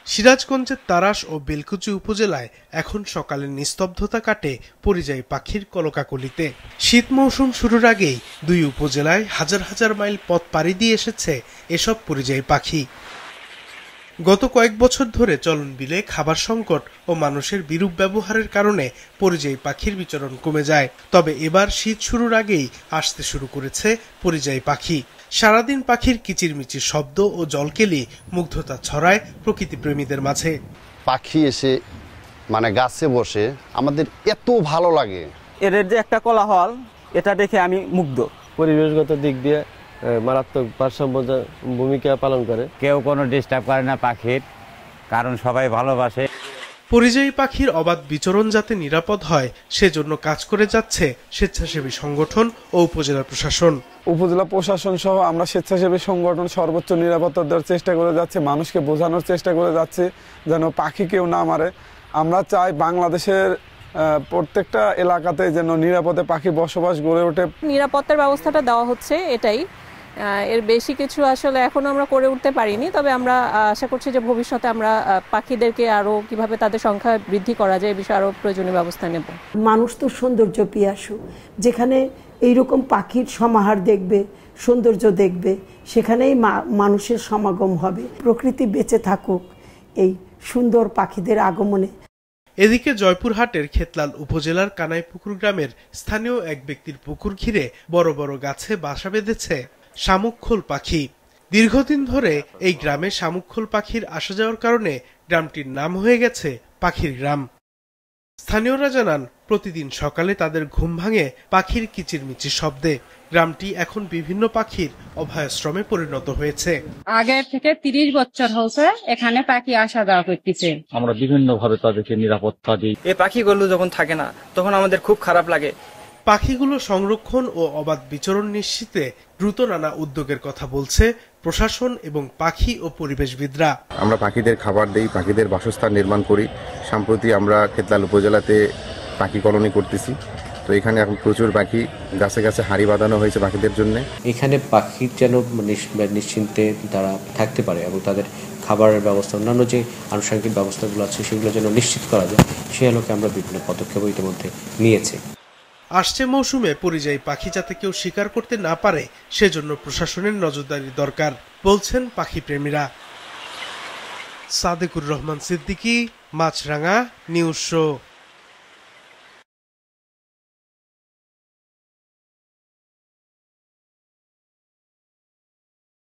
সিরাজগঞ্জের তাড়াশ ও বেলকুচি উপজেলায় এখন সকালের নিস্তব্ধতা কাটে পরিযায়ী পাখির কলকাকলিতে। শীত মৌসুম শুরুর আগেই দুই উপজেলায় হাজার হাজার মাইল পথ পাড়ি দিয়ে এসেছে এসব পরিযায়ী পাখি। গত কয়েক বছর ধরে চলনবিলে খাবার সংকট ও মানুষের বিরূপ ব্যবহারের কারণে পরিযায়ী পাখির বিচরণ কমে যায়। তবে এবার শীত শুরুর আগেই আসতে শুরু করেছে পরিযায়ী পাখি। সারাদিন পাখির কিচিরমিচির শব্দ ও জলকেলি মুগ্ধতা ছড়ায় প্রকৃতিপ্রেমীদের মাঝে। পাখি এসে গাছে বসে আমাদের এত ভালো লাগে। এদের যে একটা কোলাহল, এটা দেখে আমি মুগ্ধ। পরিবেশগত দিক দিয়ে মারাত্মক ভারসাম্য ভূমিকা পালন করে। কেউ কোনো ডিস্টার্ব করে না পাখির, কারণ সবাই ভালোবাসে। পরিযায়ী পাখির অবাধ বিচরণ যাতে নিরাপদ হয় সেজন্য কাজ করে যাচ্ছে স্বেচ্ছাসেবী সংগঠন ও উপজেলা প্রশাসন। উপজেলা প্রশাসন সহ আমরা স্বেচ্ছাসেবী সংগঠন সর্বোচ্চ নিরাপত্তা দেওয়ার চেষ্টা করে যাচ্ছে, মানুষকে বোঝানোর চেষ্টা করে যাচ্ছে যেন পাখি কেউ না মারে। আমরা চাই বাংলাদেশের প্রত্যেকটা এলাকাতে যেন নিরাপদে পাখি বসবাস গড়ে ওঠে। নিরাপত্তার ব্যবস্থাটা দেওয়া হচ্ছে, এটাই। এর বেশি কিছু আসলে এখনো আমরা করে উঠতে পারিনি, তবে আমরা আশা করছি যে ভবিষ্যতে আমরা পাখিদেরকে আরো কিভাবে তাদের সংখ্যা বৃদ্ধি করা যায় এই বিষয়ে আরো প্রয়োজনীয় ব্যবস্থা নেব। মানুষ তো সৌন্দর্য পিয়াসু, যেখানে এইরকম পাখির সমাহার দেখবে, সৌন্দর্য দেখবে, সেখানেই মানুষের সমাগম হবে। প্রকৃতি বেঁচে থাকুক এই সুন্দর পাখিদের আগমনে। এদিকে জয়পুরহাটের খেতলাল উপজেলার কানাইপুকুর গ্রামের স্থানীয় এক ব্যক্তির পুকুর ঘিরে বড় বড় গাছে বাসা বেঁধেছে শামুকখোল পাখি। দীর্ঘদিন ধরে এই গ্রামে শামুকখোল পাখির আসা যাওয়ার কারণে গ্রামটির নাম হয়ে গেছে পাখির গ্রাম। স্থানীয়রা জানান, প্রতিদিন সকালে তাদের ঘুম ভাঙে পাখির কিচিরমিচির শব্দে। গ্রামটি এখন বিভিন্ন পাখির অভয়াশ্রমে পরিণত হয়েছে। আগে থেকে 30 বছর হয়েছে এখানে পাখি আসা যাওয়া করতেছে। আমরা বিভিন্ন ভাবে তাদেরকে নিরাপত্তা দিই। এই পাখিগুলো যখন থাকে না তখন আমাদের খুব খারাপ লাগে। পাখিগুলো সংরক্ষণ ও অবাধ বিচরণ নিশ্চিতে দ্রুত নানা উদ্যোগের কথা বলছে প্রশাসন এবং পাখি ও পরিবেশবিদরা। আমরা পাখিদের খাবার দেই, পাখিদের বাসস্থান নির্মাণ করি। সম্প্রতি আমরা খেতলাল উপজেলাতে পাখি কলোনি করতেছি। তো এখানে এখন প্রচুর পাখি, গাছে গাছে হাঁড়ি বাঁধানো হয়েছে পাখিদের জন্য। এখানে পাখির যেন নিশ্চিন্তে তারা থাকতে পারে এবং তাদের খাবারের ব্যবস্থা, অন্যান্য যে আনুষঙ্গিক ব্যবস্থাগুলো আছে সেগুলো যেন নিশ্চিত করা যায়, সেই আলোকে আমরা বিভিন্ন পদক্ষেপ ইতিমধ্যে নিয়েছি। আসছে মৌসুমে পরিযায়ী পাখি যাতে কেউ শিকার করতে না পারে সেজন্য প্রশাসনের নজরদারি দরকার বলছেন পাখি প্রেমীরা। সাদেকুর রহমান সিদ্দিকী, মাছরাঙা, নিউজ শো।